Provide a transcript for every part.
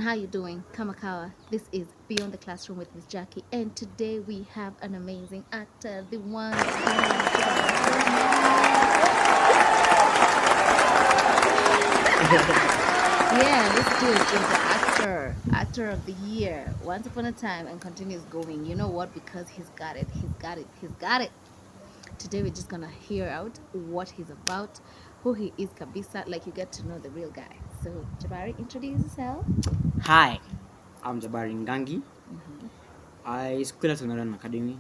how you doing? Kamakawa. This is Beyond the Classroom with Miss Jackie, and today we have an amazing actor, the one. Yeah, this dude is the actor of the year, once upon a time, and continues going. You know what? Because he's got it. He's got it. He's got it. Today we're just gonna hear out what he's about, who he is, kabisa. Like you get to know the real guy. So Jabari, introduce yourself. Hi, I'm Jabari Ngangi. I school at Sonoran Academy,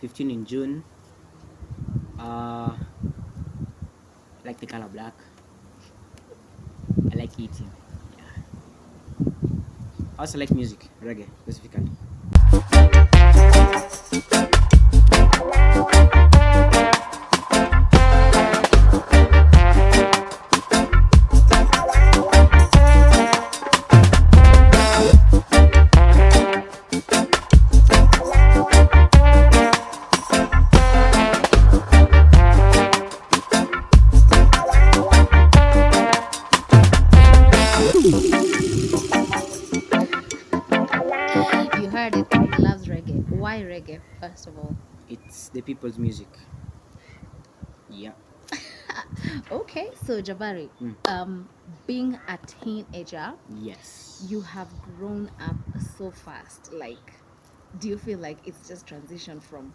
15 in June. I like the color black. I like eating. Yeah. I also like music, reggae specifically. You heard it. He loves reggae. Why reggae, first of all? It's the people's music. Yeah. Okay, so Jabari, being a teenager, Yes. you have grown up so fast. Like, do you feel like it's just transition from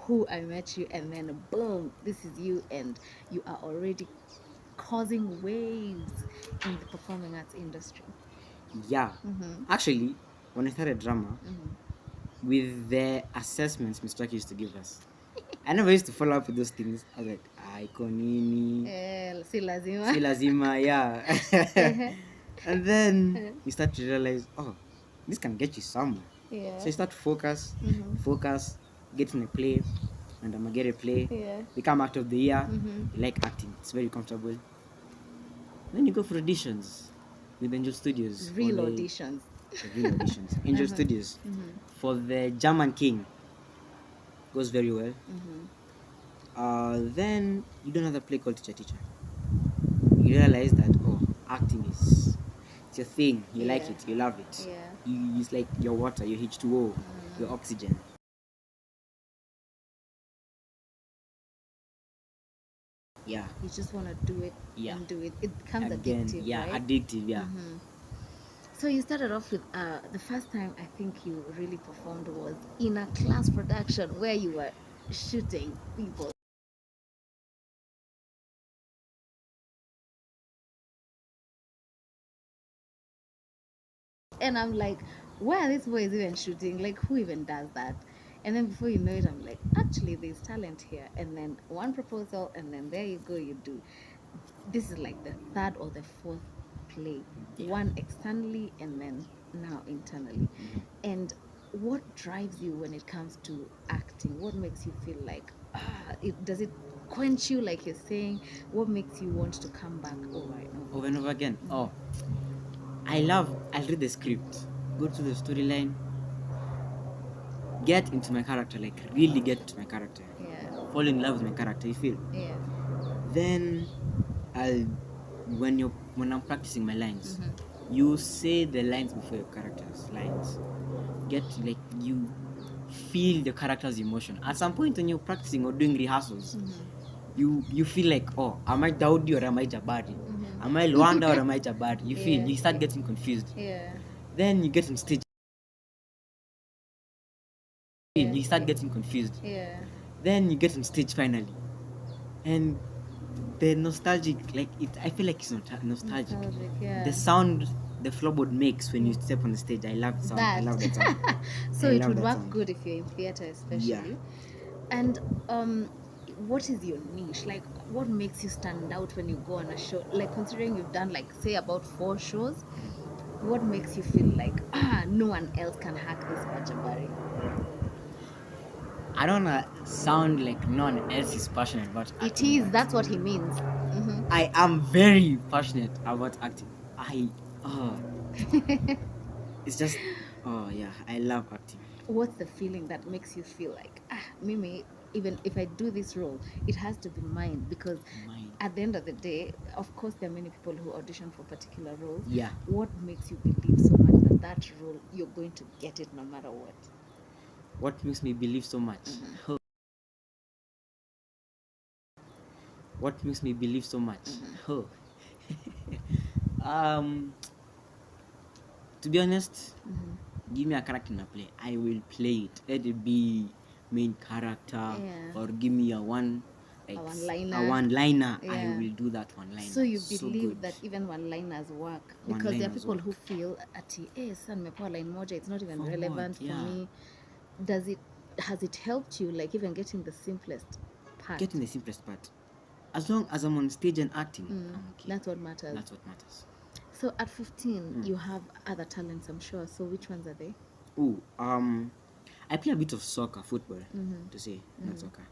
who I met you and then boom, this is you, and you are already causing waves in the performing arts industry? Yeah. Actually, when I started drama, with the assessments Mr. Aki used to give us, I never used to follow up with those things. I was like, Ikonini, Si lazima. si lazima, yeah. And then you start to realize, oh, this can get you somewhere. Yeah. So you start to focus, get in a play, and I'm gonna get a play, Yeah. become actor of the year. You like acting, it's very comfortable. Then you go for auditions with Angel Studios. Real auditions. Real auditions. Angel Studios. For the German King. Goes very well. Then you do another play called Teacher Teacher. You realize that, oh, acting is it's your thing. You like it, you love it. Yeah. It's like your water, your H2O, your oxygen. Yeah. You just want to do it and do it. It becomes Again, addictive, yeah, right? addictive, yeah. So you started off with the first time I think you really performed was in a class production where you were shooting people. And I'm like, where are these boys even shooting? Like, who even does that? And then before you know it, I'm like, actually, there's talent here. And then one proposal, and then there you go, you do. This is like the third or the fourth play, one externally and then now internally. And what drives you when it comes to acting? What makes you feel like, does it quench you, like you're saying? What makes you want to come back over and over again? Oh, I'll read the script, go to the storyline, get into my character, like really get into my character. Yeah. Fall in love with my character, you feel? Yeah. Then when I'm practicing my lines, you say the lines before your character's lines. Get to, like, you feel the character's emotion. At some point when you're practicing or doing rehearsals, you feel like, oh, am I Daudi or am I Jabari? Am I Luanda or am I Jabari? You feel you start getting confused. Yeah. Then you get on stage. You start getting confused. Yeah. Then you get on stage finally. And the nostalgic, like it, I feel like it's not nostalgic. Yeah. The sound the floorboard makes when you step on the stage, I love the sound. I love that sound. So it would work good if you're in theater, especially. Yeah. And what is your niche? Like, what makes you stand out when you go on a show? Like, considering you've done like say about 4 shows, what makes you feel like no one else can hack this but Jabari? I don't wanna sound like no one else is passionate about acting. It is. That's what he means. I am very passionate about acting. It's just, oh yeah, I love acting. What's the feeling that makes you feel like Mimi, even if I do this role, it has to be mine because Mine. at the end of the day, of course, there are many people who audition for particular roles. Yeah. What makes you believe so much that that role you're going to get it no matter what? What makes me believe so much? Oh. What makes me believe so much? Oh. To be honest, give me a character in a play, I will play it. Let it be main character, Yeah. or give me a one, like one-liner. a one-liner. I Yeah. will do that one-liner. So you believe good. that even one-liners work? Because there are One-liners people work. who feel ati sasa nimepewa line moja, it's not even For what? relevant Yeah. for me. Has it helped you, like even getting the simplest part? Getting the simplest part. As long as I'm on stage and acting, I'm okay. That's what matters. That's what matters. So at 15, you have other talents, I'm sure. So which ones are they? Oh, I play a bit of soccer, football, to say, not soccer.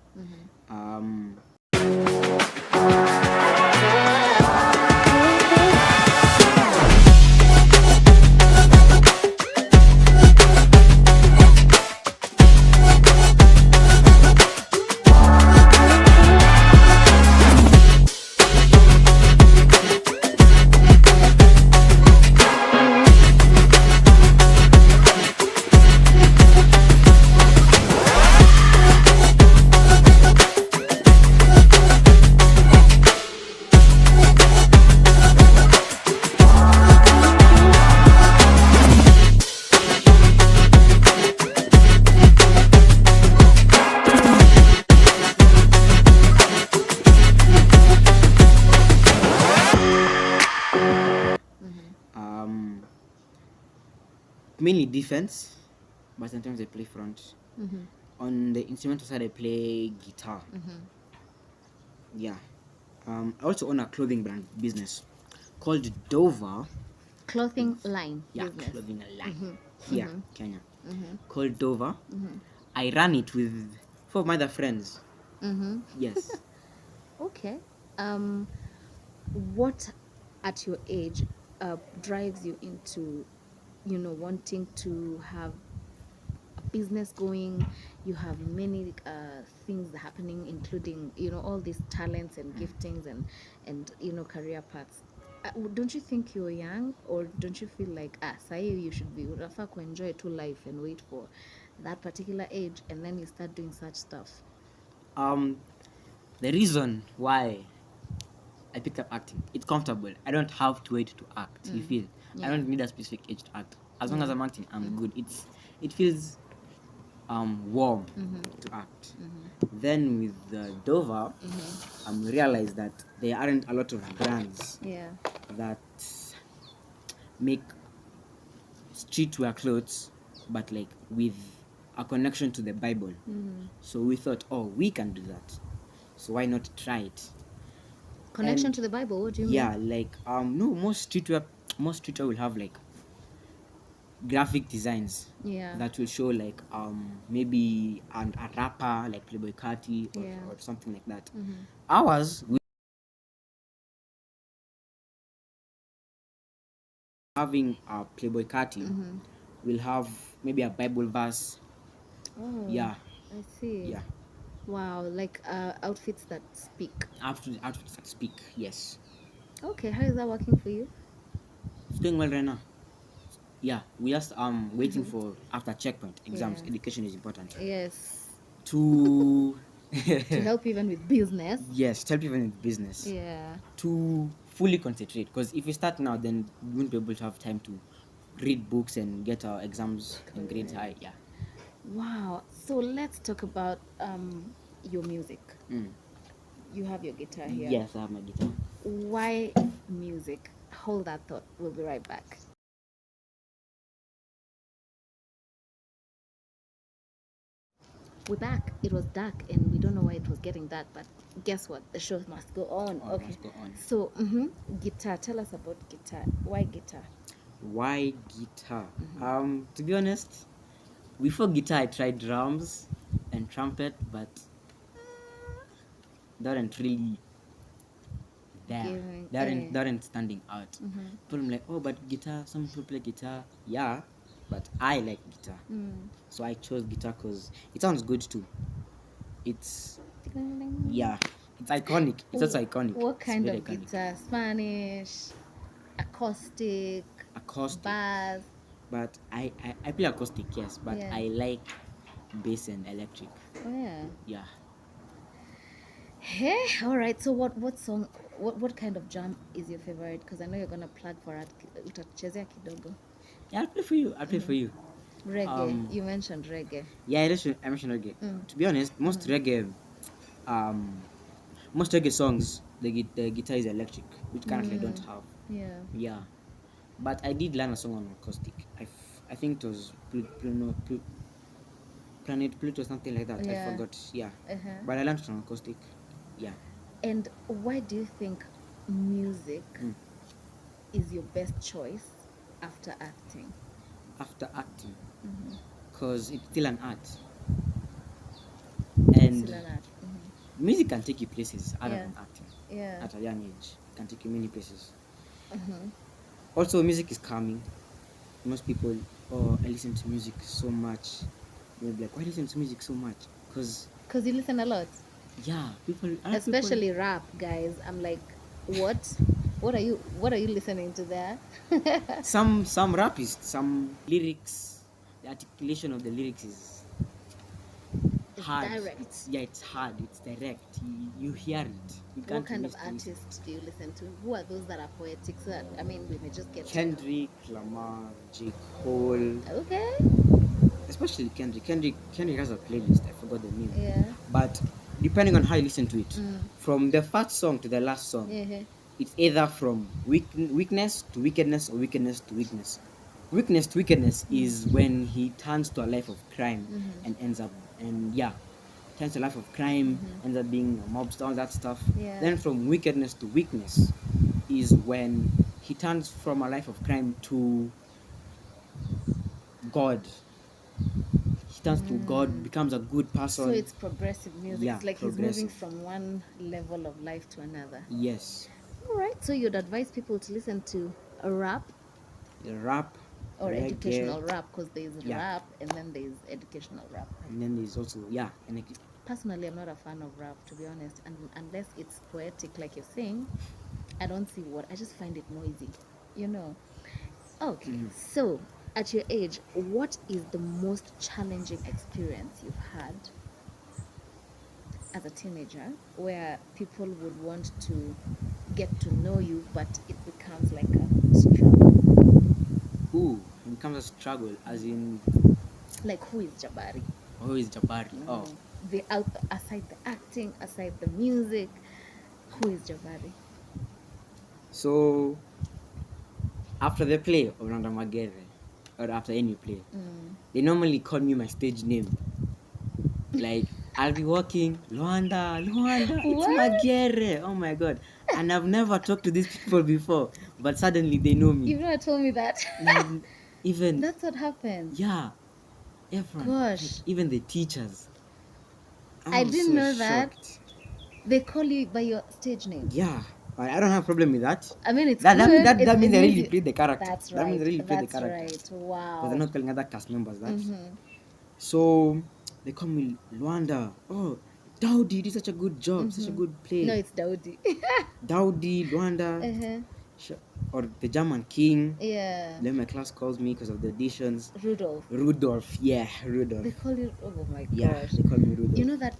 Mainly defense, but sometimes I play front. On the instrumental side, I play guitar. Yeah. I also own a clothing brand business called Dover. Clothing line Yeah, business. clothing line. Here, Kenya. Called Dover. I ran it with 4 of my other friends. Yes. Okay. What at your age drives you into, wanting to have a business going? You have many things happening, including, all these talents and giftings and career paths. Don't you think you're young, or don't you feel like sahi you should be unafaa enjoy to life and wait for that particular age and then you start doing such stuff? The reason why I picked up acting, it's comfortable. I don't have to wait to act. You feel? I don't need a specific age to act. As long as I'm acting, I'm good. It feels warm to act. Then with Dover, realized that there aren't a lot of brands that make streetwear clothes, but like with a connection to the Bible. So we thought, oh, we can do that. So why not try it? Connection to the Bible? What do you mean? Yeah, like no, most streetwear will have like graphic designs that will show like maybe a rapper like Playboy Carti or something like that. Ours, we having a Playboy Carti will have maybe a Bible verse. Oh, Yeah, I see. yeah. Wow, like outfits that speak. Outfits that speak. Yes, Okay, how is that working for you? it's going well right now. Yeah, we just waiting for after checkpoint exams. Yeah. Education is important Yes. to To help even with business. yes, to help even in business. Yeah. To fully concentrate, because if we start now, then we won't be able to have time to read books and get our exams and grades high. Yeah. Wow. So let's talk about your music. You have your guitar here. Yes, I have my guitar. Why music? Hold that thought. We'll be right back. We're back. It was dark and we don't know why it was getting dark, but guess what? The show must go on. Oh, okay. must go on. So, guitar. Tell us about guitar. Why guitar? Why guitar? To be honest, before guitar I tried drums and trumpet, but that aren't really there. That aren't standing out. People are like, oh, but guitar, some people play guitar. Yeah, but I like guitar. So I chose guitar because it sounds good too. It's, yeah. It's iconic. It's also iconic. What It's kind very of iconic. guitar? Spanish, acoustic, Acoustic. bass. But I play acoustic, yes, but Yeah. I like bass and electric. Oh, yeah. Yeah. Hey, all right. So what song? What kind of jam is your favorite? Because I know you're gonna plug for it. Utachezea kidogo. Yeah, I'll play for you. I'll play for you. Reggae. You mentioned reggae. Yeah, I mentioned reggae. To be honest, um, most reggae songs, the guitar is electric, which currently I don't have. Yeah. Yeah, but I did learn a song on acoustic. I think it was Planet Pluto, something like that. I Yeah. forgot. Yeah, Uh-huh. but I learned it on acoustic. Yeah. And why do you think music Mm. is your best choice after acting? After acting, because it's still an art, and Still an art. music can take you places other Yeah. than acting. Yeah. At a young age, it can take you many places. Mm-hmm. Also, music is calming. Most people, oh, I listen to music so much. They'll be like, why listen to music so much? Because Because you listen a lot. yeah, people, Especially rap, guys. I'm like, what? What are you listening to there? some rapists, some lyrics, the articulation of the lyrics is It's hard. direct. It's hard. It's direct. You hear it. You What can't kind of miss to listen. artists do you listen to? Who are those that are poetic? So that, I mean, we may just get Kendrick Lamar, J. Cole, Okay. especially Kendrick. Kendrick has a playlist. I forgot the name. Yeah. But depending on how you listen to it, from the first song to the last song, Yeah. it's either from weakness to wickedness or wickedness to weakness. Weakness to wickedness is when he turns to a life of crime and ends up turns to a life of crime, ends up being a mobster, all that stuff. Yeah. Then from wickedness to weakness is when he turns from a life of crime to God. He turns to God, becomes a good person. So it's progressive music. Yeah, It's like he's moving progressive. from one level of life to another. Yes. All right. So you'd advise people to listen to a rap The rap, or reggae, educational rap, because there's Yeah. rap and then there's educational rap. and then there's also Personally, I'm not a fan of rap, to be honest, and unless it's poetic, like you're saying, I don't see what. I just find it noisy, you know. Okay, so at your age, what is the most challenging experience you've had as a teenager where people would want to get to know you, but it becomes like a struggle? it becomes a struggle, as in Like, who is Jabari? who is Jabari? Oh, Aside the acting, aside the music, who is Jabari? so after the play of Randa Magere, or after any play, they normally call me my stage name. Like I'll be walking, Luanda, it's What? Magere. Oh my god. And I've never talked to these people before, but suddenly they know me. You've never told me that. Now, even That's what happens. yeah, everyone, like, Gosh, even the teachers. I I'm didn't so know that. shocked. They call you by your stage name. Yeah, I don't have a problem with that. I mean, it's That good. that It means they means really played the character. That's That means right. they really played the That's character. right. Because they're Wow. not calling other cast members that. So they call me Luanda. Oh, Dowdy did such a good job, such a good play. No, it's Daudi. Dowdy, Luanda, or the German King. Yeah. Then my class calls me because of the auditions. Rudolph. Rudolph, yeah, Rudolph. They call you. Oh my Yeah, gosh. they call me Rudolph. You know that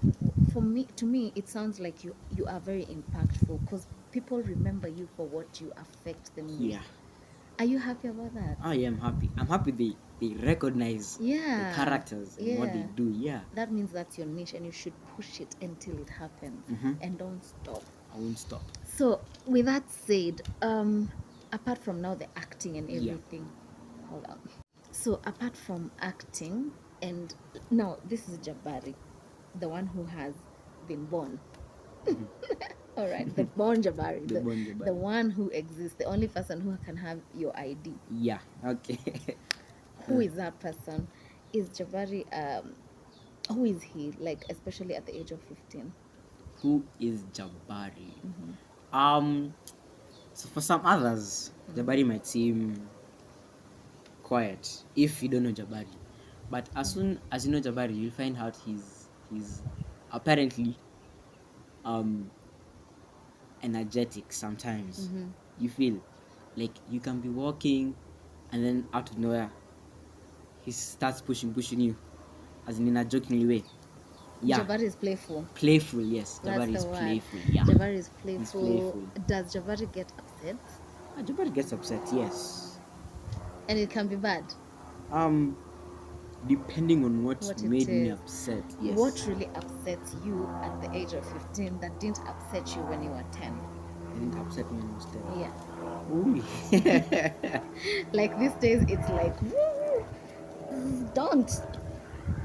to me, it sounds like you are very impactful because people remember you for what you affect them with. Yeah. Are you happy about that? I am happy. I'm happy they recognize the characters and what they Yeah. do. Yeah. That means that's your niche and you should push it until it happens and don't stop. I won't stop. So with that said, apart from now the acting and Yeah. everything, hold on. So apart from acting, and now this is Jabari, the one who has been born. All right, the born Jabari, The born Jabari. the one who exists, the only person who can have your ID. Yeah. Okay. Who is that person? Is Jabari? Who is he? Like, especially at the age of 15. Who is Jabari? So for some others, Jabari might seem quiet if you don't know Jabari. But as soon as you know Jabari, you'll find out he's apparently energetic sometimes. Mm-hmm. You feel like you can be walking, and then out of nowhere, he starts pushing you, as in a jokingly way. Yeah, Jabari is playful. playful. Yes, That's Jabari the is word. playful. Yeah, Jabari is he's playful. playful. Does Jabari get upset? Jabari gets upset. Yes. And it can be bad. Um, depending on what What it made me is. upset. Yes. What really upsets you at the age of 15 that didn't upset you when you were 10? It didn't upset me when I was 10. Yeah. Ooh. Like these days, it's like, woo, don't.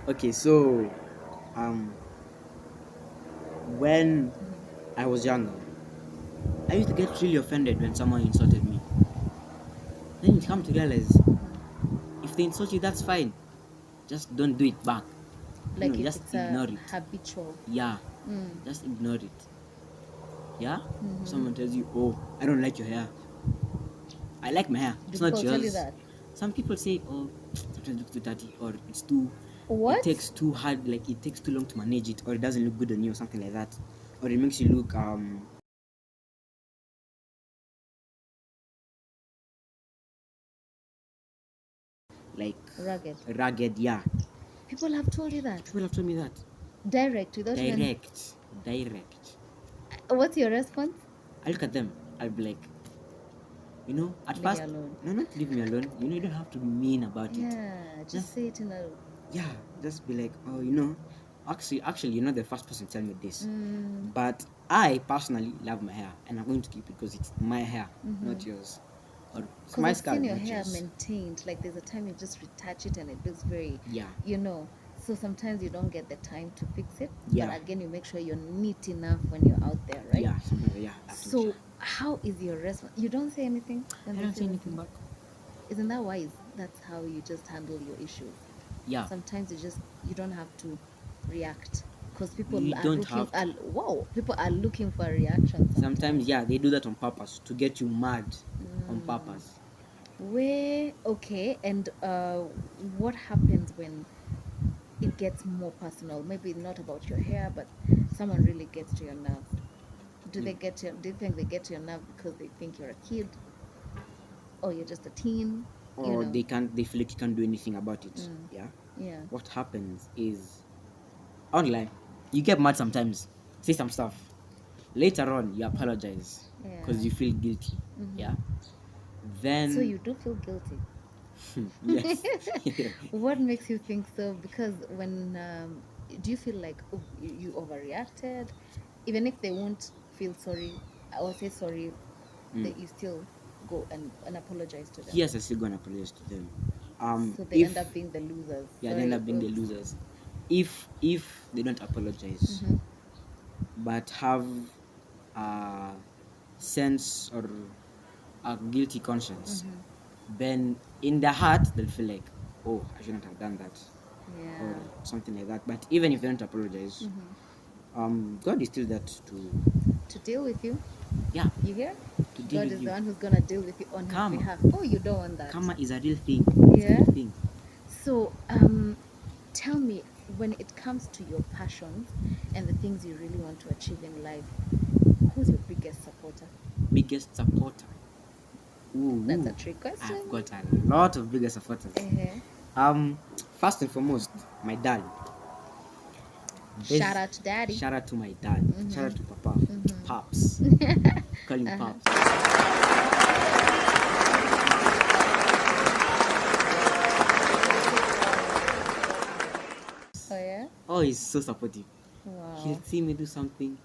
Okay, so um, when I was younger, I used to get really offended when someone insulted me. Then you come to realize, if they insult you, that's fine. Just don't do it back. Like if Just it's a ignore it. habitual. Yeah, Mm. just ignore it. Yeah. Mm-hmm. Someone tells you, "Oh, I don't like your hair." I like my hair. Do It's not people tell you yours. that? Some people say, "Oh, sometimes it looks too dirty, or it's too. It What? takes too hard. Like it takes too long to manage it, or it doesn't look good on you, or something like that, or it makes you look like Rugged. ragged. Yeah, People have told you that. people have told me that. Direct, without even. Direct. What's your response? I look at them. I'll be like, at Leave me first, alone. no, not leave me alone. You don't have to be mean about it. Yeah, just say it in a. Yeah, just be like, oh, actually, you're not the first person to tell me this. Mm, But I personally love my hair, and I'm going to keep it because it's my hair, not yours. Or it's because my I've scalp, seen your not hair yours. maintained. Like there's a time you just retouch it and it looks very, Yeah. So sometimes you don't get the time to fix it. Yeah. But again, you make sure you're neat enough when you're out there, right? Yeah, sometimes, yeah. So how is your response? You don't say anything when I they don't say anything something? back. Isn't that wise? That's how you just handle your issues. Yeah. Sometimes you don't have to react because people You are don't looking. have to. Wow, people are looking for a reaction. Sometimes, yeah, they do that on purpose to get you mad on purpose. Okay, and what happens when it gets more personal? Maybe not about your hair, but someone really gets to your nerves. Do you think they get to your nerve because they think you're a kid, or you're just a teen? Or they feel like you can't do anything about it. Yeah. Yeah. What happens is, online, you get mad sometimes, say some stuff. Later on, you apologize because Yeah. you feel guilty. Yeah. Then. So you do feel guilty. Yes. What makes you think so? Because when do you feel like you overreacted, even if they won't feel sorry or say sorry, that you still go and apologize to them? Yes, I still gonna apologize to them. So they If end up being the losers. Yeah, they end Sorry, up being the oops. losers. If they don't apologize, but have a sense or a guilty conscience, then in their heart they'll feel like, oh, I shouldn't have done that, Yeah. or something like that. But even if they don't apologize, God is still that To deal with you. yeah, You hear? to deal God with is you. the one who's gonna deal with you on Karma. his behalf. Oh, you don't want that. Karma is a real thing. It's a Yeah. real thing. So, tell me, when it comes to your passions and the things you really want to achieve in life, who's your biggest supporter? Biggest supporter. Ooh, That's a trick question. I've got a lot of biggest supporters. First and foremost, my dad. Shout out to daddy. Shout out to my dad. Shout out to Papa. Pops. Call him Pops. Oh yeah. Oh, he's so supportive. Wow. He'll see me do something.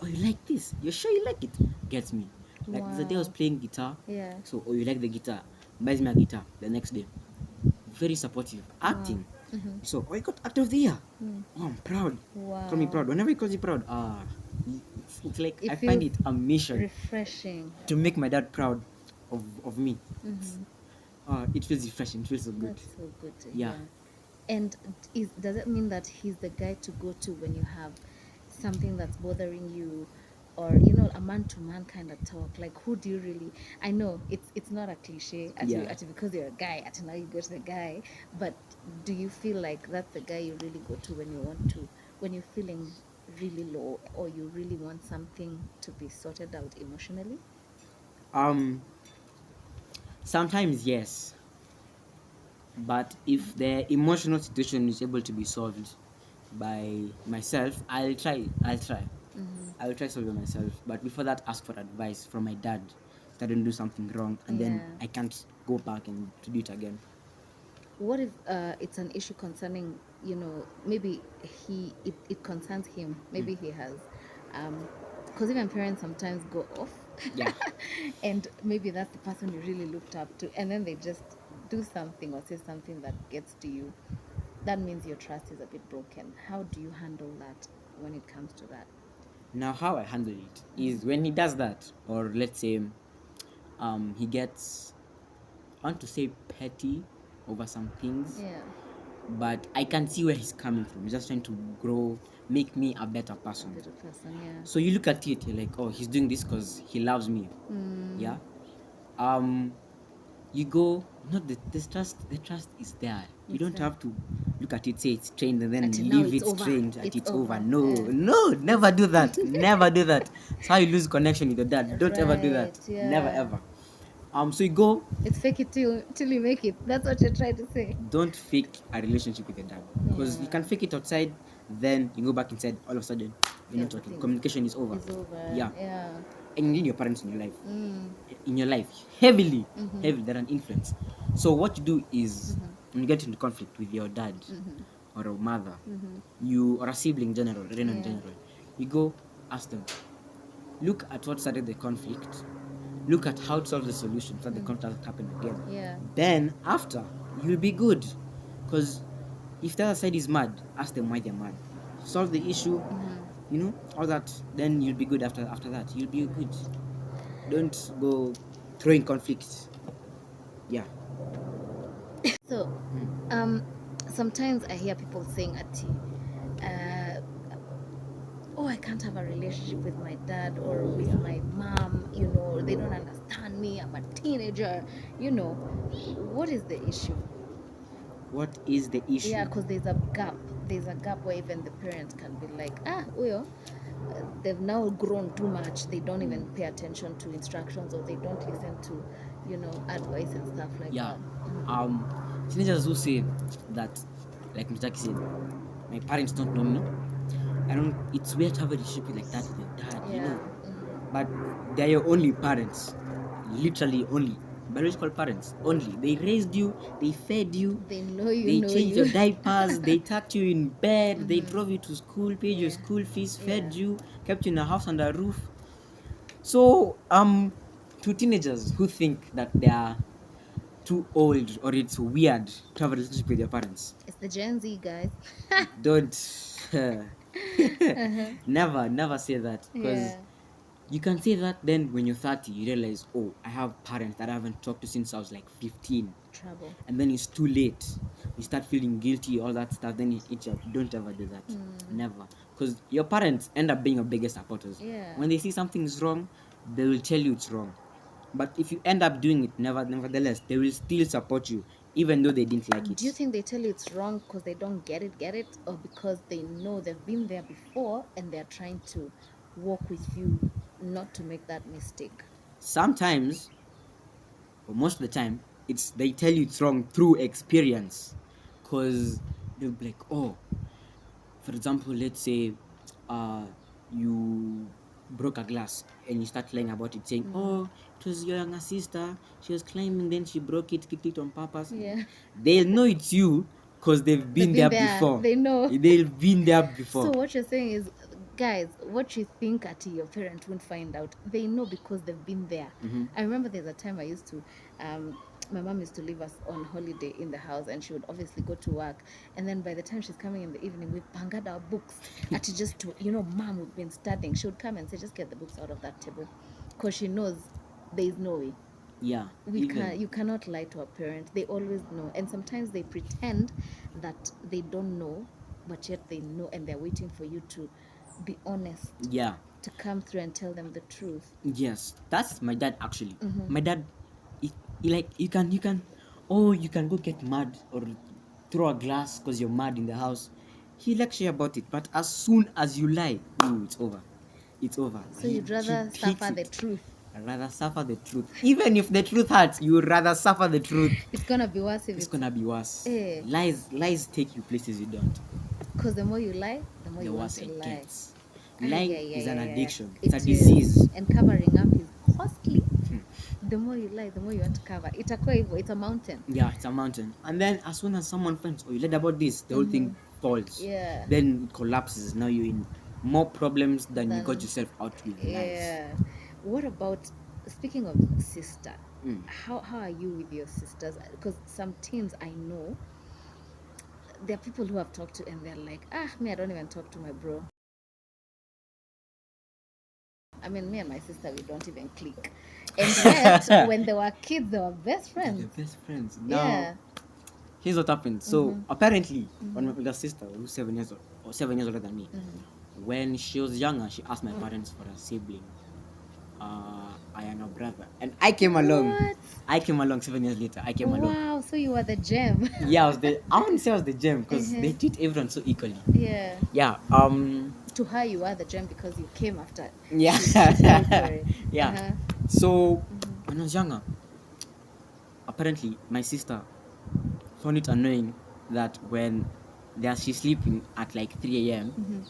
Oh, you like this? You're sure you like it? Gets me. Like the day I was Wow. playing guitar. Yeah. So, oh, you like the guitar? Buys me a guitar the next day. Very supportive. Acting. So, oh, you got Actor of the Year. Oh, I'm proud. Wow. Call me proud. Whenever he calls you proud, it's like It I find feels it a mission refreshing. to make my dad proud of me. It feels refreshing. It feels so good. That's so good to Yeah. hear. And does it mean that he's the guy to go to when you have something that's bothering you, or a man-to-man kind of talk? Like, who do you really? I know it's not a cliche, Yeah. because you're a guy. Now you go to the guy, but do you feel like that's the guy you really go to when you're feeling really low, or you really want something to be sorted out emotionally? Um, sometimes yes, but if the emotional situation is able to be solved by myself, I'll try. I will try solve it myself. But before that, ask for advice from my dad that I didn't do something wrong, and then Yeah. I can't go back and to do it again. What if it's an issue concerning, maybe it concerns him, maybe he has, because even parents sometimes go off, Yeah. and maybe that's the person you really looked up to, and then they just do something or say something that gets to you. That means your trust is a bit broken. How do you handle that when it comes to that? Now, how I handle it is when he does that, or let's say, he gets, I want to say, petty over some things, Yeah. but I can see where he's coming from. He's just trying to grow, make me a better A person. better person, yeah. So you look at it, you're like, oh, he's doing this because he loves me. Yeah. Um, you go, not the trust is there. You It's don't there. have to look at it, say it's trained, and then Until now leave it's it over. trained at It's it's over. over. No, Yeah. no, never do that. Never do that. It's how you lose connection with your dad. Don't ever do that. Right, yeah. Never ever. So you go, It's fake it till you make it. That's what you're trying to say. don't fake a relationship with your dad, because you can Yeah. fake it outside, then you go back inside, all of a sudden you're not talking. Everything Communication is over. is over. Yeah. Yeah. And you need your parents in your life. Mm. In your life, heavily, they're an influence. So what you do is, when you get into conflict with your dad or a mother, you, or a sibling in general, in Yeah. general, you go ask them, look at what started the conflict, look at how to solve the solution so that the conflict doesn't happen again. Yeah. Then after, you'll be good. Because if the other side is mad, ask them why they're mad, solve the issue, all that. Then you'll be good. After that, you'll be good. Don't go throwing conflicts. Yeah. So, sometimes I hear people saying, "Ati, oh, I can't have a relationship with my dad or with my mom. They don't understand me. I'm a teenager. What is the issue?" What is the issue? Yeah, because there's a gap. There's a gap where even the parents can be like, they've now grown too much. They don't even pay attention to instructions, or they don't listen to, advice and stuff like Yeah. that. Teenagers who say that, like Mr. said, my parents don't know me. It's weird to have a relationship like that with your dad, Yeah. But they're your only parents. Literally only. Biological parents only. They raised you, they fed you, They know you they know changed you. your diapers, they tucked you in bed, they drove you to school, paid your Yeah. school fees, fed Yeah. you, kept you in a house under a roof. So, to teenagers who think that they are too old or it's weird to have a relationship with your parents, It's the Gen Z guys. don't. Never say that, because Yeah. you can say that, then when you're 30 you realize, oh, I have parents that I haven't talked to since I was like 15, Trouble. and then it's too late. You start feeling guilty, all that stuff, then it eats you up. Don't ever do that. Never. Because your parents end up being your biggest supporters. Yeah. When they see something's wrong, they will tell you it's wrong. But if you end up doing it, nevertheless, they will still support you, even though they didn't like it. Do you think they tell you it's wrong because they don't get it, or because they know they've been there before and they're trying to walk with you not to make that mistake? Sometimes, or most of the time, it's they tell you it's wrong through experience. Because they'll be like, oh, for example, let's say you broke a glass and you start lying about it, saying, oh, it was your younger sister, she was climbing, then she broke it, kicked it on purpose. Yeah. They'll know it's you because they've been there before. They know. They've been there before. So what you're saying is, guys, what you think at your parent won't find out, they know because they've been there. I remember there's a time I used to, my mom used to leave us on holiday in the house, and she would obviously go to work, and then by the time she's coming in the evening, we've banged our books at just to, mom, we've been studying. She would come and say, just get the books out of that table, because she knows there's no way. Yeah. You cannot lie to a parent. They always know, and sometimes they pretend that they don't know, but yet they know, and they're waiting for you to be honest. Yeah. To come through and tell them the truth. Yes, that's my dad actually. My dad, like, you can go get mad or throw a glass because you're mad in the house. He lecture about it, but as soon as you lie, ooh, it's over. It's over. So you'd rather picks suffer the it. truth. I'd rather suffer the truth. Even if the truth hurts, you would rather suffer the truth. It's gonna be worse if It's gonna be worse. Eh. Lies take you places you don't. Because the more you lie, the more The you want worse to it lie. gets. Lying is an addiction. It's a It disease. is. And covering up is costly. The more you lie, the more you want to cover. It's a mountain. Yeah, it's a mountain. And then as soon as someone finds, oh, you lied about this, the whole thing falls. Yeah. Then it collapses. Now you're in more problems than you got Than- yourself out with lies. Yeah. What about, speaking of sister, how are you with your sisters? Because some teens I know, there are people who I've talked to and they're like, me, I don't even talk to my bro. I mean, me and my sister, we don't even click. And yet, when they were kids, they were best friends. They're best friends. Now, Yeah. here's what happened. So apparently, when my older sister, who's 7 years old, or 7 years older than me, when she was younger, she asked my parents for a sibling, a younger brother, and I came along. What? I came along 7 years later. I came along. Wow, so you were the gem. Yeah, I wouldn't say I was the gem because they treat everyone so equally. Yeah. Yeah. To her, you are the gem because you came after. Yeah. She paid for it. Yeah. So when I was younger, apparently my sister found it annoying that when she's sleeping at like 3 a.m.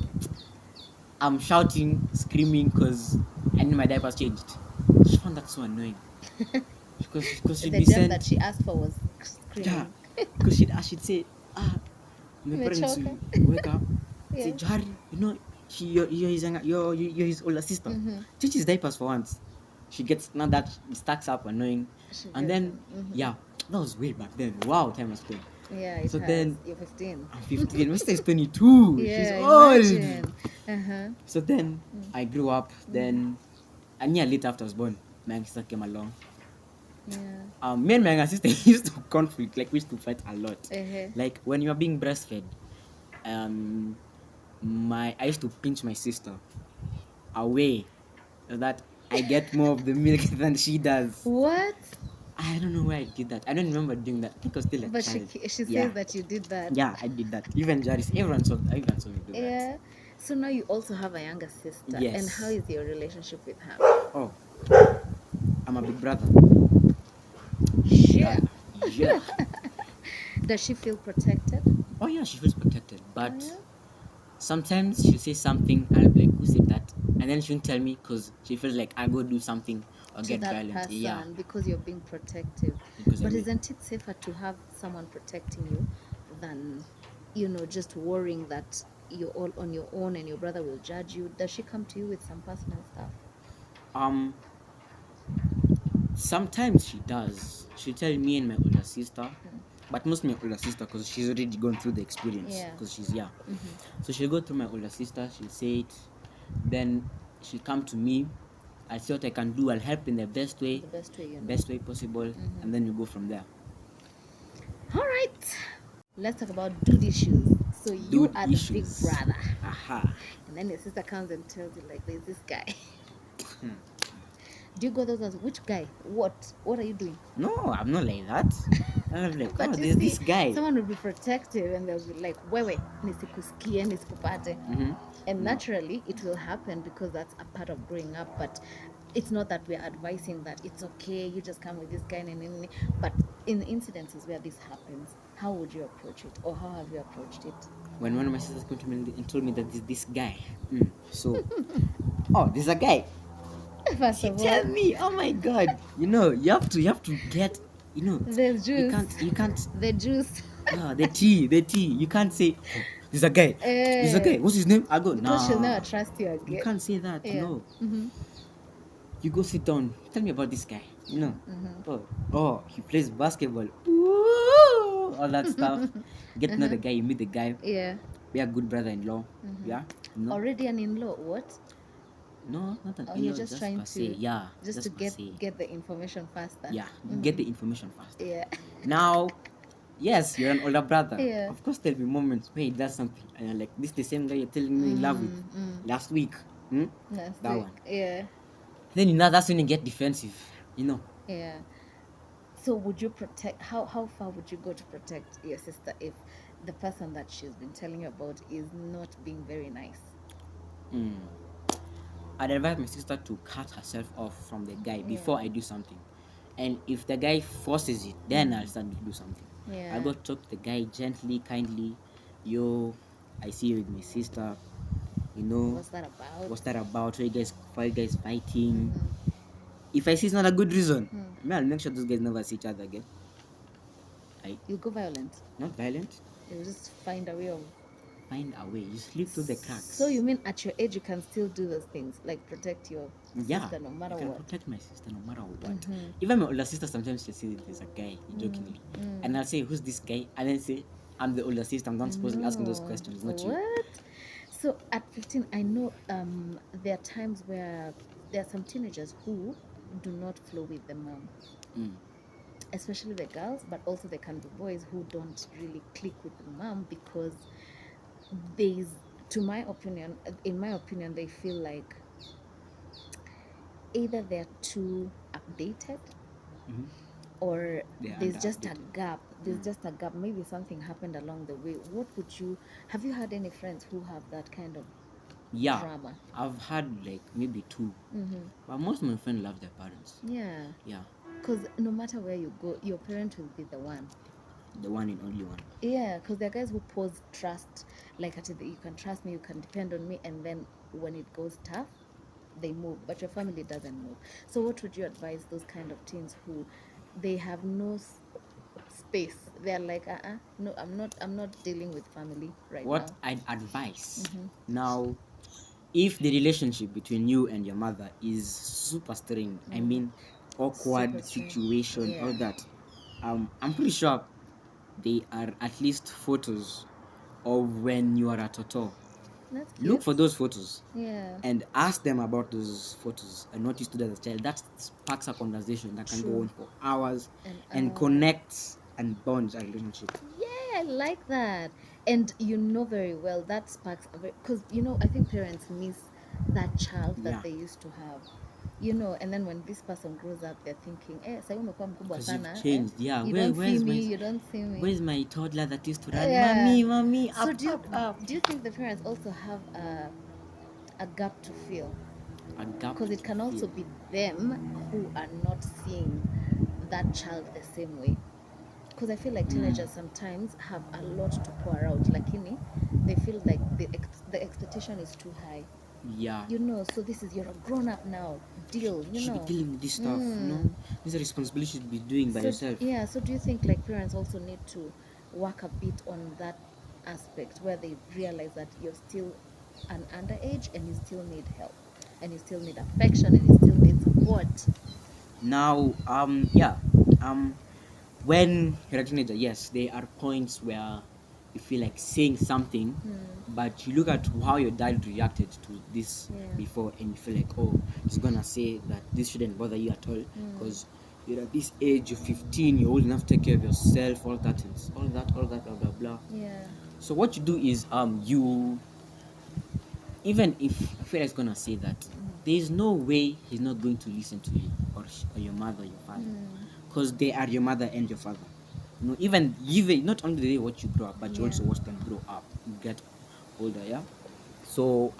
I'm shouting, screaming because I need my diapers changed. She found that so annoying. Because she'd The be gem sent. that she asked for was screaming. Yeah. Because she'd say, my You're parents choking. will wake up, Yeah. say, Jabari, you're his older sister. Change his diapers for once. She gets, now that it stacks up annoying. She And gets then, it. yeah, that was way back then. Wow, time has gone. Yeah, it So has. then, You're 15. I'm 15. My sister is 22. Yeah, She's old. imagine. So then, I grew up. Then, a year later after I was born, my younger sister came along. Yeah. Me and my younger sister used to conflict, like we used to fight a lot. Uh-huh. Like when you are being breastfed, I used to pinch my sister away so that I get more of the milk than she does. What? I don't know why I did that. I don't remember doing that. I think I was still a But child. she Yeah. says that you did that. Yeah, I did that. Even Jaris, everyone saw me do that. Yeah. So now you also have a younger sister. Yes. And how is your relationship with her? Oh, I'm a big brother. Yeah. Yeah. Does she feel protected? Oh yeah, she feels protected, but Yeah. sometimes she'll say something and I'll be like, who said that? And then she won't tell me because she feels like I go do something or To get that violent. person, Yeah. because you're being protective. Because But I'm isn't it safer to have someone protecting you than, just worrying that you're all on your own and your brother will judge you? Does she come to you with some personal stuff? Sometimes she does. She'll tell me and my older sister, but mostly my older sister because she's already gone through the experience. Yeah. Because she's so she'll go through my older sister. She'll say it, then she'll come to me. I'll see what I can do. I'll help in the best way, best way possible, and then you go from there. All right. Let's talk about dude issues. So you Dude are the big issues. brother, Aha. and then your sister comes and tells you like, "There's this guy." Do you go those ones? Which guy? What are you doing? No, I'm not like that. I'm like, But you there's see, this guy. someone will be protective and they'll be like, wewe, nisikusikie, nisikupate. And naturally, it will happen because that's a part of growing up. But it's not that we're advising that it's okay, you just come with this guy. But in incidences where this happens, how would you approach it? Or how have you approached it? When one of my sisters came to me and told me that there's this guy. So, there's a guy. First She of tell all, me, oh my god, you have to get, there's juice. you can't The juice. the tea, you can't say, there's a guy, what's his name? I go, Because she'll nah, never trust you again. you can't say that. Yeah. No, you go sit down, tell me about this guy, he plays basketball. Ooh, all that stuff. Get to know the guy, you meet the guy, Yeah. be a good brother-in-law. Yeah, no, Already an in-law, what? no, not an Oh, in-law, you're just trying per se. to Yeah, just to per se. get the information faster. Yeah, get the information fast. Yeah. Now, yes, you're an older brother. Yeah. Of course, there'll be moments where he does something, and you're like, this is the same guy you're telling me in love with last week. That's That it. one. Yeah. Then that's when you get defensive. Yeah. So would you protect? How far would you go to protect your sister if the person that she's been telling you about is not being very nice. I'd advise my sister to cut herself off from the guy before I do something. And if the guy forces it, then I'll start to do something. Yeah. I'll go talk to the guy gently, kindly. Yo, I see you with my sister. You know, What's that about? what's that about? Why you guys fighting? If I see it's not a good reason, I'll make sure those guys never see each other again. You'll go violent. Not violent. You'll just find a way of. Find a way. You slip through the cracks. So you mean at your age you can still do those things, like protect your sister no matter I can what? protect my sister no matter what. Even my older sister sometimes she'll say there's a guy jokingly, and I'll say who's this guy, and then say I'm the older sister. I'm not supposed to be asking those questions, not you. What? So at 15, I know there are times where there are some teenagers who do not flow with the mom, especially the girls, but also there can be boys who don't really click with the mom because there's, in my opinion, they feel like either they're too updated or there's just a gap. There's just a gap. Maybe something happened along the way. Have you had any friends who have that kind of drama? I've had like maybe two, but most of my friends love their parents. Yeah. Because no matter where you go, your parent will be the one and only one. Yeah, because there are guys who pose trust, like you can trust me, you can depend on me, and then when it goes tough, they move, but your family doesn't move. So what would you advise those kind of teens who they have no space? They're like, no, I'm not dealing with family right now. What I'd advise now, if the relationship between you and your mother is super strained, I mean awkward situation, all that, I'm pretty sure they are at least photos of when you are at Toto. Look for those photos and ask them about those photos and what you stood as a child. That sparks a conversation that can go on for hours and connects and bonds a relationship. Yeah, I like that. And you know very well that sparks because I think parents miss that child that they used to have. And then when this person grows up, they're thinking, sasa umekuwa mkubwa sana. You've changed, You don't see me, you don't see me. Where's my toddler that used to run? Mommy, so up, do you think the parents also have a gap to fill? A gap. Because it can also be them who are not seeing that child the same way. Because I feel like teenagers sometimes have a lot to pour out. Lakini, they feel like the expectation is too high. Yeah. So this is, you're a grown up now. Deal, You should be dealing with this stuff, This is a responsibility you should be doing by yourself. Yeah, so do you think like parents also need to work a bit on that aspect where they realize that you're still an underage and you still need help and you still need affection and you still need support? Now, when you're a teenager, yes, there are points where you feel like saying something, but you look at how your dad reacted to this before and you feel like, oh, he's gonna say that this shouldn't bother you at all because you're at this age, you're 15, you're old enough to take care of yourself, all that, blah, blah, blah. Yeah. So what you do is, you, even if I feel like he's gonna say that, there's no way he's not going to listen to you or your mother or your father, because they are your mother and your father. Even not only they watch you grow up, but you also watch them grow up, get older. Yeah. So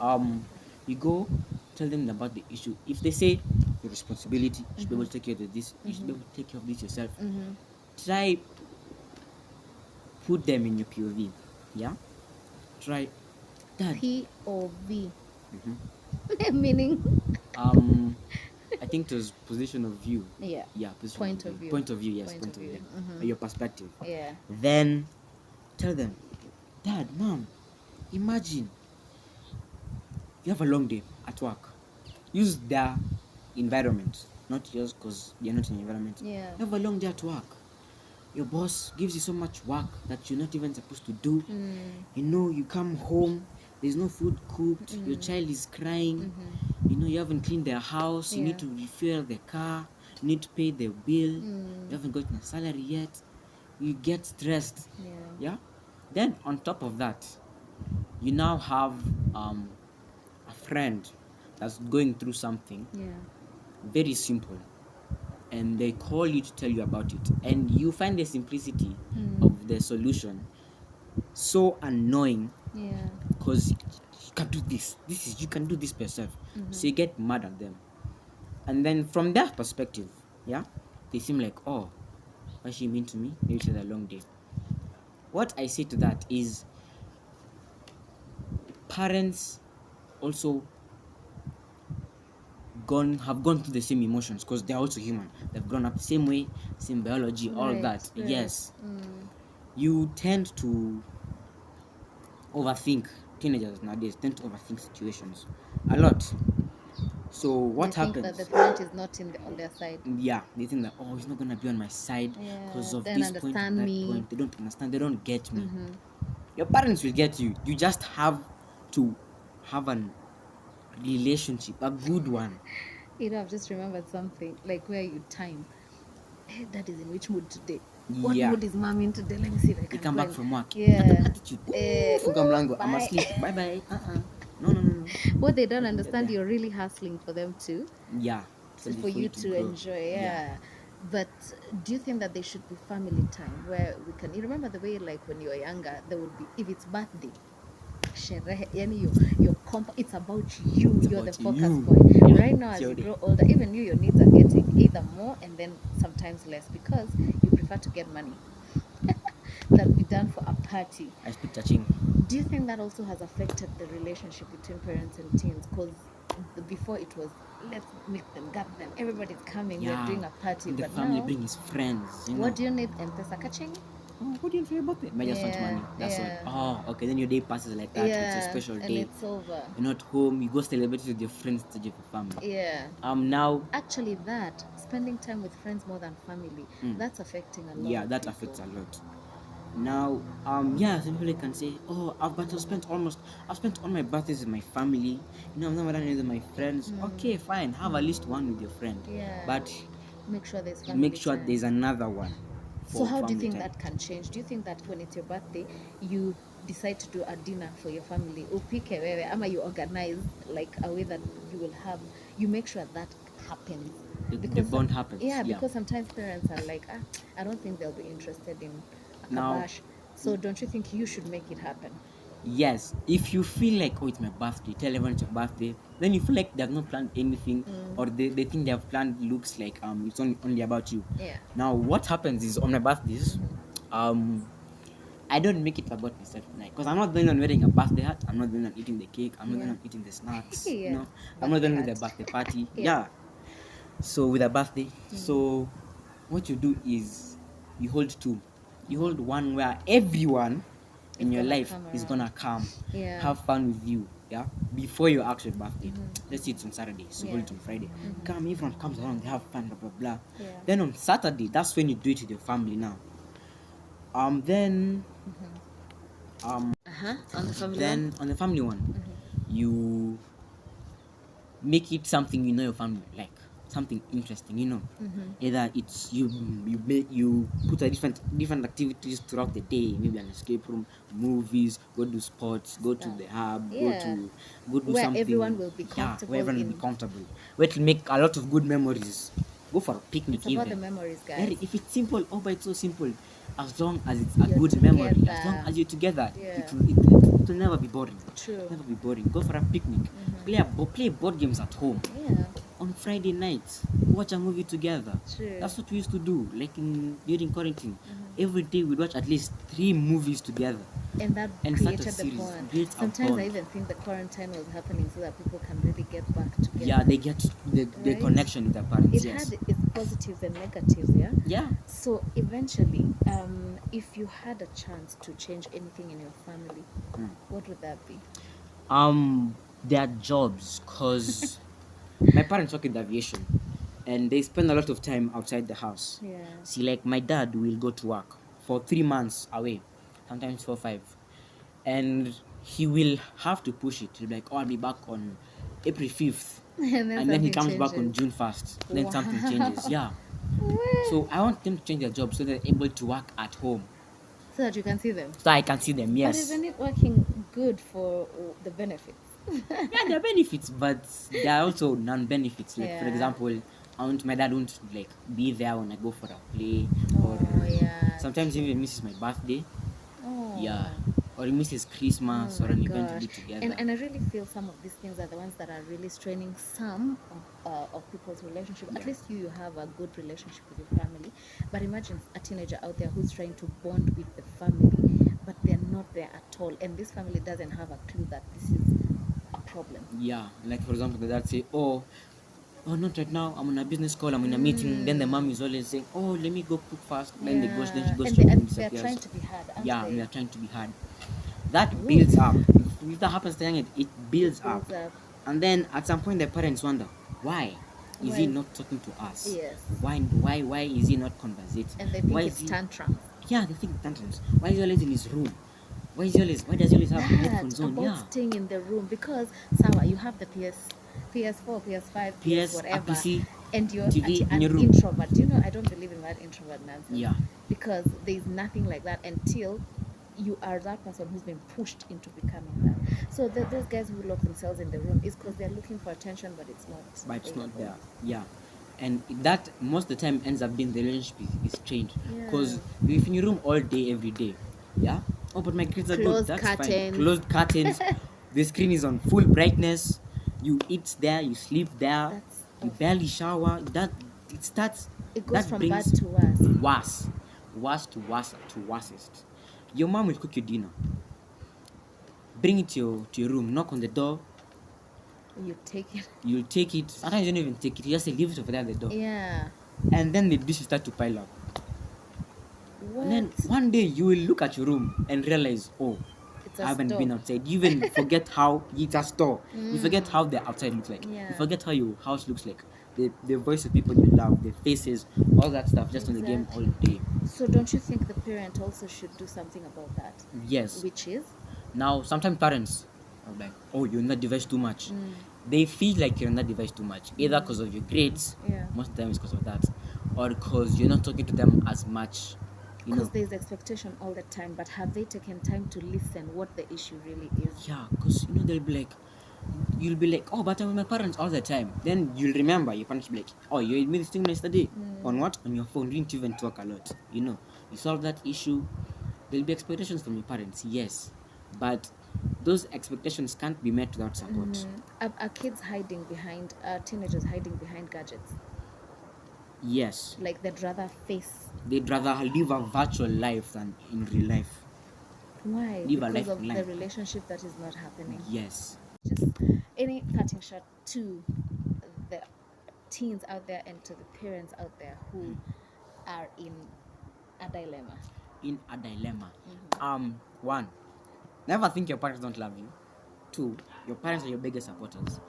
you go tell them about the issue. If they say your responsibility, you should be able to take care of this. You should be able to take care of this yourself. Try put them in your POV. Yeah. Try. Dad. POV. Meaning. I think it was position of view. Yeah. Point of view. Point of view. Yes. Point of view. Your perspective. Yeah. Then tell them, Dad, Mom, imagine you have a long day at work. Use their environment, not yours, because they're not in the environment. Yeah. You have a long day at work. Your boss gives you so much work that you're not even supposed to do. You come home, there's no food cooked, your child is crying, you haven't cleaned their house, you need to refuel the car, you need to pay the bill, you haven't gotten a salary yet, you get stressed. Yeah. Then on top of that, you now have a friend that's going through something very simple, and they call you to tell you about it, and you find the simplicity of the solution so annoying Yeah. because you can do this. You can do this by yourself. So you get mad at them. And then from their perspective, yeah, they seem like, oh, what she mean to me? Maybe it's a long day. What I say to that is parents also have gone through the same emotions because they're also human. They've grown up the same way, same biology, all Right. that. Right. Yes. You tend to overthink. Teenagers nowadays tend to overthink situations a lot. So what They think that the happens? parent is not on their side. Yeah, they think that, oh, he's not gonna be on my side because Yeah. of Don't this point and understand that me. point. They don't understand. They don't get me. Your parents will get you. You just have to have an relationship, a good one. I've just remembered something like where you time. Hey, dad is in which mood today? What Yeah. mood is mom in today? Let me see if I They can come go back and from work. yeah. Attitude. Funga mlango. I'm Bye. asleep. Bye bye. No. What they don't Let me get understand, there. you're really hustling for them too, Yeah. for you to grow. enjoy. Yeah. But do you think that there should be family time where we can? You remember the way, like when you were younger, there would be if it's birthday, sherehe, yani it's about you. It's You're the about focus you. point. Yeah. Right now, as you Theory. grow older, even your needs are getting either more and then sometimes less because you prefer to get money that be done for a party. I speak touching. Do you think that also has affected the relationship between parents and teens? Because before it was let's make them, gather them, everybody's coming, we're Yeah. doing a party. And the But family now, bring his friends. You know. what do you need? M-Pesa kaching? Oh, what do you feel about it? I just want money. That's Yeah. all. Oh, okay. Then your day passes like that. It's a special And day. it's over. You're not home. You go celebrate with your friends instead of your family. Yeah. Now. Actually, that spending time with friends more than family, that's affecting a lot. Yeah, of that people. affects a lot. Now, yeah, some people can say, oh, I've spent all my birthdays with my family. You know, I've never done it with my friends. Okay, fine. Have at least one with your friend. Yeah. But make sure there's family make sure time. there's another one. So how do you family think time. that can change? Do you think that when it's your birthday, you decide to do a dinner for your family, upike wewe, ama you organize like a way that you will have, you make sure that happens? The bond happens. Yeah, because sometimes parents are like, I don't think they'll be interested in a Now- kabash. So don't you think you should make it happen? Yes, if you feel like, oh, it's my birthday, tell everyone it's your birthday, then you feel like they've not planned anything, or they think they have planned looks like it's only about you. Yeah. Now, what happens is on my birthdays, I don't make it about myself, like, because I'm not the one wearing a birthday hat, I'm not the one eating the cake, I'm not the one eating the snacks, Yeah. you know, I'm not the one with the birthday party. Yeah. So with a birthday, so what you do is you hold two. You hold one where everyone in your gonna life come is around. gonna come, Yeah. have fun with you, yeah, before your actual birthday. Let's say it's on Saturday, so hold it on Friday. Come, everyone comes around, they have fun, blah blah blah. Yeah. Then on Saturday, that's when you do it with your family now. Then On the family then on the family one, you make it something you know your family like, something interesting, you know. Either it's you put a different activities throughout the day, maybe an escape room, movies, go do sports, go to the hub, Yeah. go do Where something, everyone will be yeah, where everyone will be comfortable comfortable, where to make a lot of good memories. Go for a picnic. It's about even the memories, guys. Very, if it's simple, oh, but it's so simple. As long as it's a You're good memory, as together. long as you're together, Yeah. it will never be boring. True. Never be boring. Go for a picnic. Play board games at home. Yeah. On Friday nights, watch a movie together. True. That's what we used to do. Like during quarantine, every day we'd watch at least 3 movies together. And that And start a created the series. bond. Creates a Sometimes I bond. even think the quarantine was happening so that people can really get back together. Yeah, they get the Right? connection with their parents. It Yes. had its positives and negatives, yeah? Yeah. So eventually, if you had a chance to change anything in your family, what would that be? Their jobs, cause my parents work in the aviation, and they spend a lot of time outside the house. Yeah. See, like my dad will go to work for 3 months away, sometimes 4 5, and he will have to push it. He'll be like, oh, I'll be back on April 5th, and then he comes back on June 1st. Then something changes. Yeah. So I want them to change their job so they're able to work at home, So that you can see them. so I can see them. But Yes. isn't it working good for the benefits? Yeah, there are benefits, but there are also non-benefits. Like, for Yeah. example, my dad won't like be there when I go for a play, or Oh, yeah. sometimes even misses my birthday. Oh. Yeah, or he misses Christmas Oh or my an event to gosh. be together. And I really feel some of these things are the ones that are really straining some of people's relationship. At Yeah. least you have a good relationship with your family. But imagine a teenager out there who's trying to bond with the family, but they're not there at all. And this family doesn't have a clue that this is a problem. Yeah, like for example, the dad say, "Oh, not right now. I'm on a business call. I'm in a meeting." Then the mom is always saying, "Oh, let me go cook fast." Then they goes, then she Yeah. goes And shopping and they're trying disappears. to be hard, aren't Yeah, they? and they're trying to be hard. That Oof. builds up. If that happens to young age, it builds It up. builds up. And then at some point, the parents wonder, why is Why he is- not talking to us? Yes. Why is he not conversating? And they Why think is it's he? tantrums. Yeah, they think tantrums. Why is he always in his room? Why does he always have That headphones on? about Yeah. staying in the room, because Sawa, you have the PS4, PS5, PS PS, a whatever, PC, and you're TV in an your room. introvert. You know, I don't believe in that introvert nonsense. Yeah. Because there's nothing like that until you are that person who's been pushed into becoming that. So those guys who lock themselves in the room is because they're looking for attention, but it's not. But it's not available. there. Yeah. And that most of the time ends up being the relationship is changed. Because Yeah. if in your room all day, every day, yeah. Oh, but my grades are good. Closed That's fine. curtains. Closed curtains. The screen is on full brightness. You eat there. You sleep there. That's You awful. barely shower. That it starts. It goes That from brings bad to worse. worse to worstest. Your mom will cook you dinner. Bring it to your room. Knock on the door. You take it. You'll take it. Sometimes you don't even take it. You just say leave it over there at the door. Yeah. And then the dishes start to pile up. What? And then one day you will look at your room and realize, oh, It's I a haven't store. been outside. You even forget how it's a store. You forget how the outside looks like. Yeah. You forget how your house looks like. The voice of people you love, the faces, all that stuff, just on the game all day. So don't you think the parent also should do something about that? Yes. Which is? Now, sometimes parents are like, oh, you're on that device too much. They feel like you're on that device too much, either because of your grades, Yeah. most of the time it's because of that, or because you're not talking to them as much. You Because know, there's expectation all the time, but have they taken time to listen what the issue really is? yeah, because they'll be like, you'll be like, oh, but I'm with my parents all the time. Then you'll remember your parents will be like, oh, you with me this thing yesterday. On what? On your phone. Didn't even talk a lot. You solve that issue. There'll be expectations from your parents, yes, but those expectations can't be met without support. Are kids hiding behind, teenagers hiding behind gadgets? Yes, Like they'd rather face. they'd rather live a virtual life than in real life. Why? Live a Because life of in the life. relationship that is not happening. Yes. Just any parting shot to the teens out there and to the parents out there who are in a dilemma. In a dilemma. One, never think your parents don't love you. Two, your parents are your biggest supporters.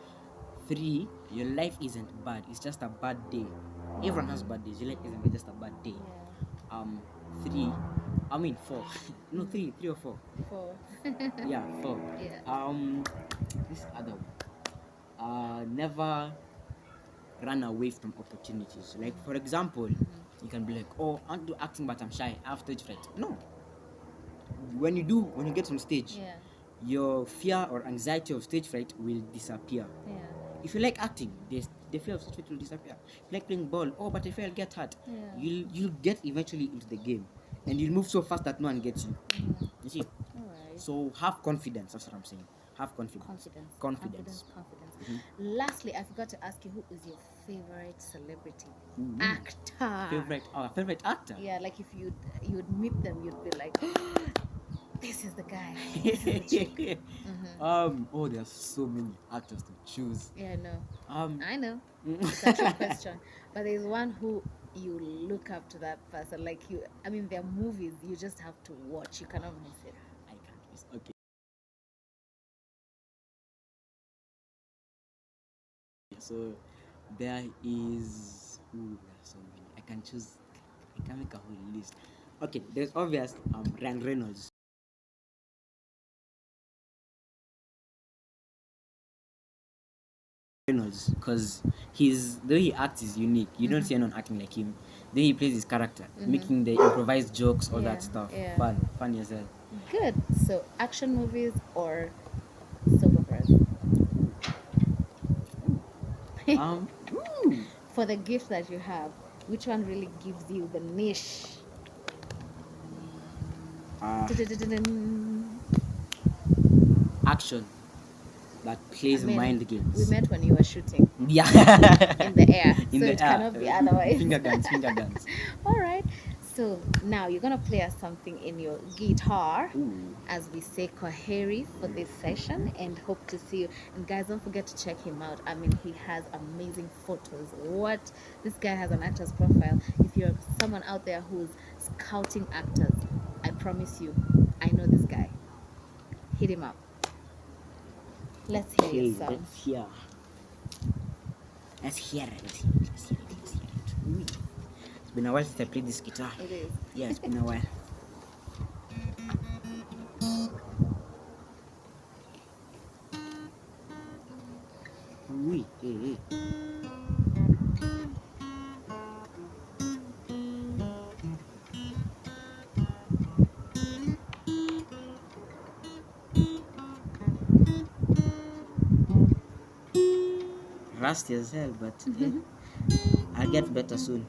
Three, your life isn't bad. It's just a bad day. Everyone has bad days. Your life isn't just a bad day. Four. No, three or four. Four. Yeah, four. Yeah. This other one. Never run away from opportunities. Like for example, you can be like, oh, I want to do acting but I'm shy. I have stage fright. No. When you get on stage, Yeah. your fear or anxiety of stage fright will disappear. Yeah. If you like acting, the fear of stage fright will disappear. If you like playing ball, oh, but if I'll get hurt, Yeah. you'll get eventually into the game, and you'll move so fast that no one gets you. You see. Alright. So have confidence. That's what I'm saying. Have confidence. Confidence. Lastly, I forgot to ask you, who is your favorite celebrity actor? Favorite actor. Yeah, like if you'd meet them, you'd be like, this is the guy. This is the chick. Oh, there's so many actors to choose. Yeah, I know. I know. Mm. It's a trick question, but there's one who you look up to that person. Like their movies you just have to watch. You cannot miss it. I can't miss. Okay. So there is. Ooh, there are so many. I can choose. I can make a whole list. Okay, there's obvious. Ryan Reynolds. Because the way he acts is unique. You don't see anyone acting like him. The way he plays his character, making the improvised jokes, all that stuff. Yeah. Fun as well. Good. So action movies or soap operas? For the gift that you have, which one really gives you the niche? Dun-dun-dun-dun. Action that plays mind games. We met when you were shooting Yeah. in the air, In so the it air. cannot be otherwise. Finger guns. All right. So now you're gonna play us something in your guitar, Ooh. as we say Koheri for this session, and hope to see you. And guys, don't forget to check him out. I mean, he has amazing photos. What this guy has an actor's profile. If you're someone out there who's scouting actors, I promise you, I know this guy. Hit him up. Let's hear Okay, your song. Let's hear it. Ooh. It's been a while since I played this guitar. It is. Yeah, it's been a while. Ooh, hey. Rusty as hell, but I'll get better soon.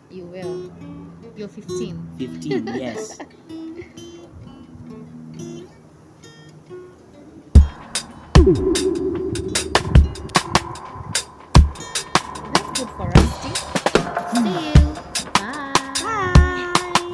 You will. You're 15. 15, yes. That's good for Rusty. See you. Bye.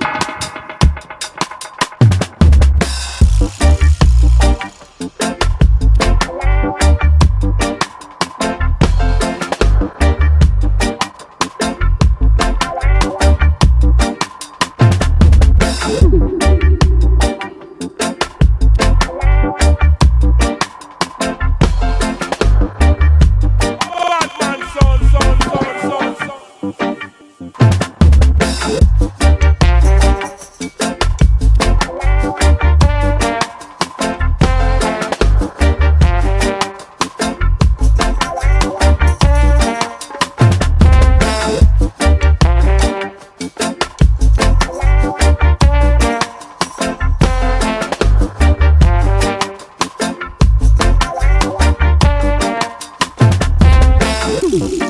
Ooh.